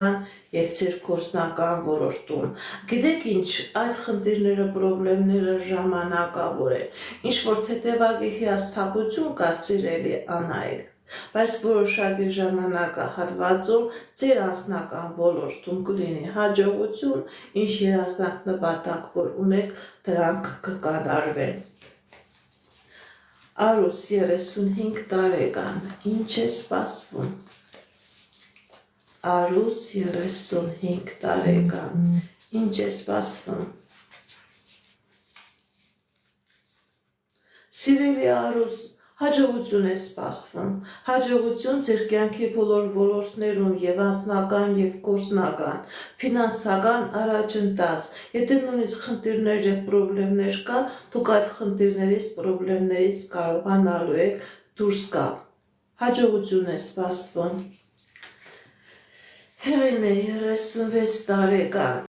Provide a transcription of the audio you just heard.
և ձեր գործնական ոլորտում։ Գիտեք ինչ, այդ խնդիրները, պրոբլեմները ժամանակավոր են, ինչ-որ թեթևակի հիասթափություն կա սիրելի Անահիտ, բայց որոշակի ժամանակահատվածում ձեր անձնական ոլորտում կլինի հաջողություն, ինչ երազանք նպատակ, որ ունեք, դրանք կկատարվեն։ Արուս 35 տարեկան, ինչ է սպասվում։ Արուս 35 տարեկան, ինչ է սպասվում։ Սիրելի Արուս, հաջողություն է սպասվում, հաջողություն ձեր կյանքի բոլոր ոլորտներում և անձնական և գործնական, ֆինանսական առաջընթաց, եթե նույնիսկ խնդիրներ և պրոբլեմներ կա, դուք այդ խնդիրներից, պրոբլեմներից կարողանալու եք դուրս գալ, հաջողություն է սպասվում։ Հեղինե 36 տարեկան,